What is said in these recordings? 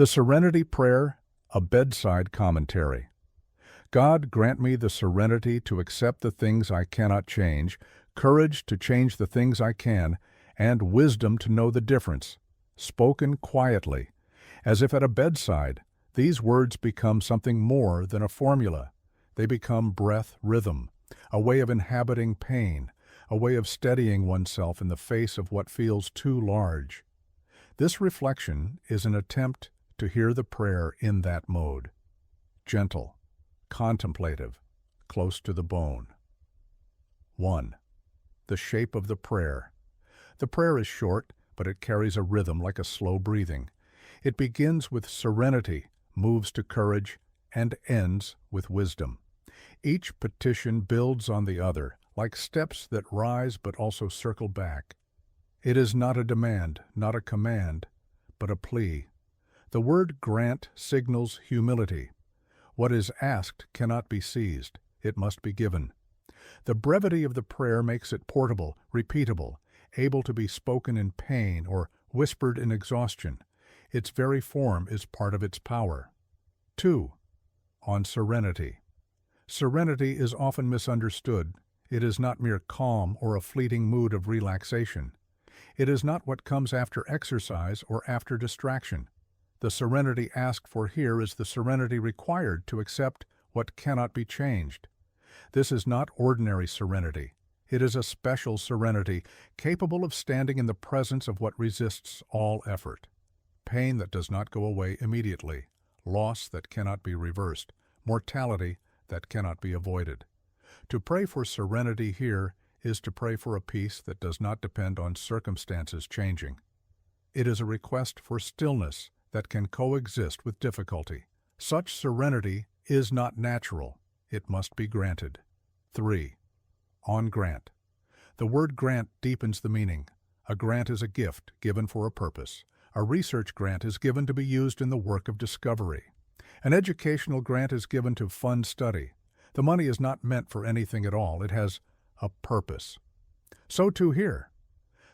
The Serenity Prayer, a Bedside Commentary. God, grant me the serenity to accept the things I cannot change, courage to change the things I can, and wisdom to know the difference. Spoken quietly, as if at a bedside, these words become something more than a formula. They become breath rhythm, a way of inhabiting pain, a way of steadying oneself in the face of what feels too large. This reflection is an attempt to hear the prayer in that mode. Gentle, contemplative, close to the bone. 1. The shape of the prayer. The prayer is short, but it carries a rhythm like a slow breathing. It begins with serenity, moves to courage, and ends with wisdom. Each petition builds on the other, like steps that rise but also circle back. It is not a demand, not a command, but a plea. The word grant signals humility. What is asked cannot be seized. It must be given. The brevity of the prayer makes it portable, repeatable, able to be spoken in pain or whispered in exhaustion. Its very form is part of its power. 2. On serenity. Serenity is often misunderstood. It is not mere calm or a fleeting mood of relaxation. It is not what comes after exercise or after distraction. The serenity asked for here is the serenity required to accept what cannot be changed. This is not ordinary serenity. It is a special serenity, capable of standing in the presence of what resists all effort. Pain that does not go away immediately, loss that cannot be reversed, mortality that cannot be avoided. To pray for serenity here is to pray for a peace that does not depend on circumstances changing. It is a request for stillness that can coexist with difficulty. Such serenity is not natural. It must be granted. 3. On grant. The word grant deepens the meaning. A grant is a gift given for a purpose. A research grant is given to be used in the work of discovery. An educational grant is given to fund study. The money is not meant for anything at all. It has a purpose. So too here.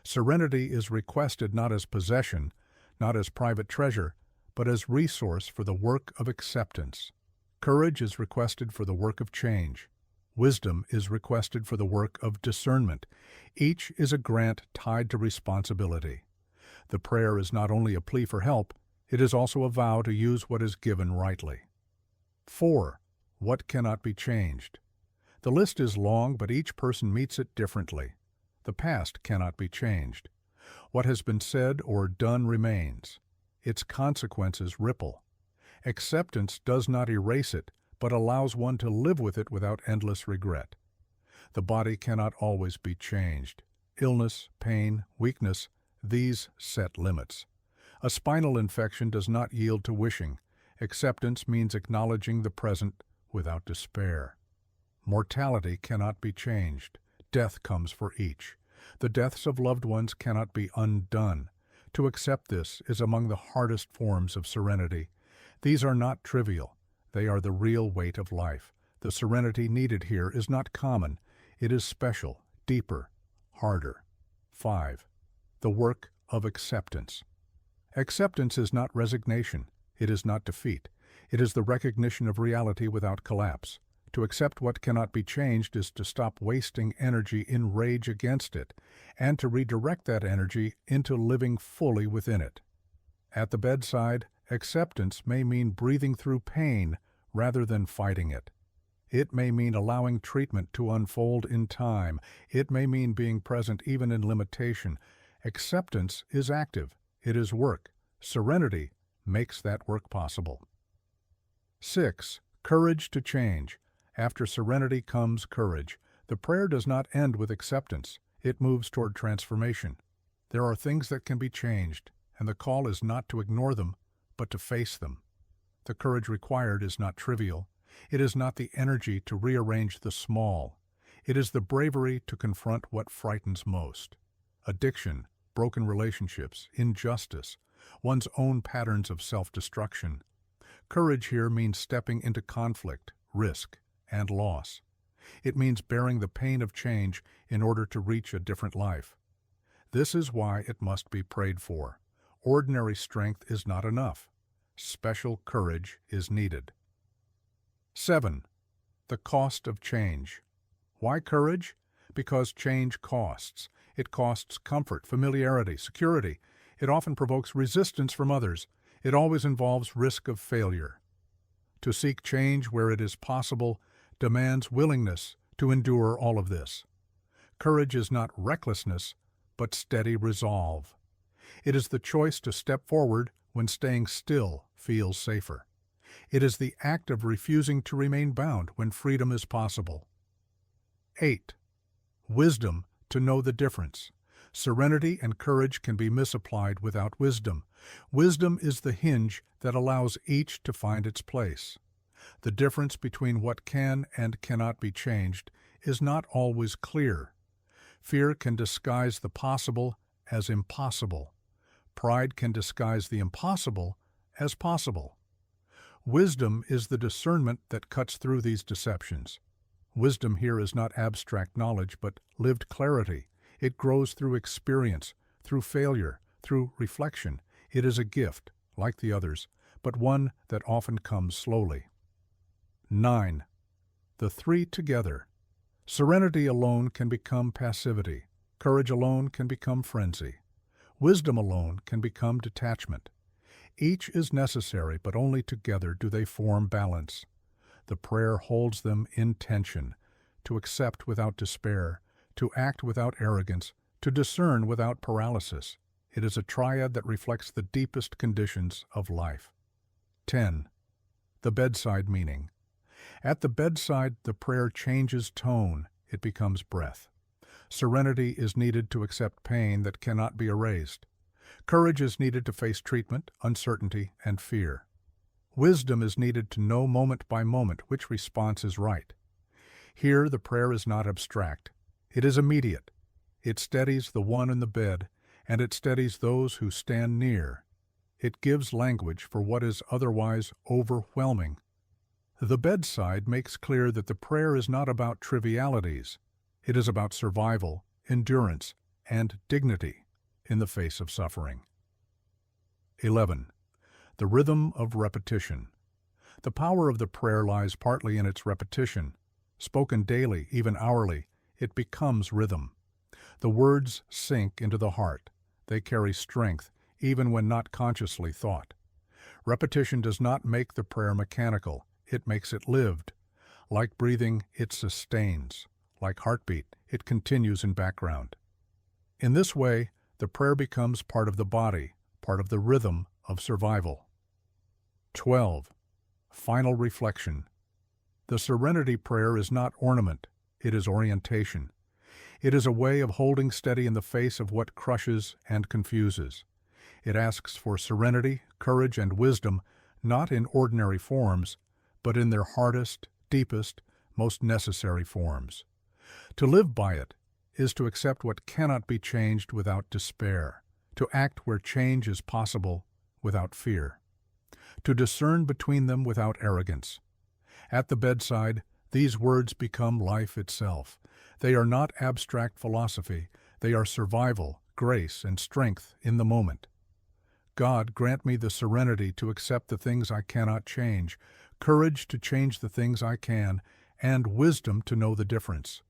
Serenity is requested not as possession, not as private treasure, but as resource for the work of acceptance. Courage is requested for the work of change. Wisdom is requested for the work of discernment. Each is a grant tied to responsibility. The prayer is not only a plea for help, it is also a vow to use what is given rightly. 4. What cannot be changed? The list is long, but each person meets it differently. The past cannot be changed. What has been said or done remains. Its consequences ripple. Acceptance does not erase it, but allows one to live with it without endless regret. The body cannot always be changed. Illness, pain, weakness, these set limits. A spinal infection does not yield to wishing. Acceptance means acknowledging the present without despair. Mortality cannot be changed. Death comes for each. The deaths of loved ones cannot be undone. To accept this is among the hardest forms of serenity. These are not trivial. They are the real weight of life. The serenity needed here is not common. It is special, deeper, harder. 5. The work of acceptance. Acceptance is not resignation. It is not defeat. It is the recognition of reality without collapse. To accept what cannot be changed is to stop wasting energy in rage against it, and to redirect that energy into living fully within it. At the bedside, acceptance may mean breathing through pain rather than fighting it. It may mean allowing treatment to unfold in time. It may mean being present even in limitation. Acceptance is active. It is work. Serenity makes that work possible. 6. Courage to change. After serenity comes courage. The prayer does not end with acceptance. It moves toward transformation. There are things that can be changed, and the call is not to ignore them, but to face them. The courage required is not trivial. It is not the energy to rearrange the small. It is the bravery to confront what frightens most. Addiction, broken relationships, injustice, one's own patterns of self-destruction. Courage here means stepping into conflict, risk, and loss. It means bearing the pain of change in order to reach a different life. This is why it must be prayed for. Ordinary strength is not enough. special courage is needed. 7. The cost of change. Why courage? Because change costs. It costs comfort, familiarity, security. It often provokes resistance from others. It always involves risk of failure. To seek change where it is possible demands willingness to endure all of this. Courage is not recklessness, but steady resolve. It is the choice to step forward when staying still feels safer. It is the act of refusing to remain bound when freedom is possible. 8. Wisdom to know the difference. Serenity and courage can be misapplied without wisdom. Wisdom is the hinge that allows each to find its place. The difference between what can and cannot be changed is not always clear. Fear can disguise the possible as impossible. Pride can disguise the impossible as possible. Wisdom is the discernment that cuts through these deceptions. Wisdom here is not abstract knowledge, but lived clarity. It grows through experience, through failure, through reflection. It is a gift, like the others, but one that often comes slowly. 9. The three together. Serenity alone can become passivity. Courage alone can become frenzy. Wisdom alone can become detachment. Each is necessary, but only together do they form balance. The prayer holds them in tension, to accept without despair, to act without arrogance, to discern without paralysis. It is a triad that reflects the deepest conditions of life. 10. The bedside meaning. At the bedside, the prayer changes tone. It becomes breath. Serenity is needed to accept pain that cannot be erased. Courage is needed to face treatment, uncertainty, and fear. Wisdom is needed to know moment by moment which response is right. Here, the prayer is not abstract. It is immediate. It steadies the one in the bed, and it steadies those who stand near. It gives language for what is otherwise overwhelming. The bedside makes clear that the prayer is not about trivialities. It is about survival, endurance, and dignity in the face of suffering. 11. The rhythm of repetition. The power of the prayer lies partly in its repetition. Spoken daily, even hourly, it becomes rhythm. The words sink into the heart. They carry strength, even when not consciously thought. Repetition does not make the prayer mechanical. It makes it lived. Like breathing, it sustains. Like heartbeat, it continues in background. In this way, the prayer becomes part of the body, part of the rhythm of survival. 12. Final reflection. The Serenity prayer is not ornament, it is orientation. It is a way of holding steady in the face of what crushes and confuses. It asks for serenity, courage, and wisdom, not in ordinary forms, but in their hardest, deepest, most necessary forms. To live by it is to accept what cannot be changed without despair, to act where change is possible without fear, to discern between them without arrogance. At the bedside, these words become life itself. They are not abstract philosophy, they are survival, grace, and strength in the moment. God, grant me the serenity to accept the things I cannot change, courage to change the things I can, and wisdom to know the difference.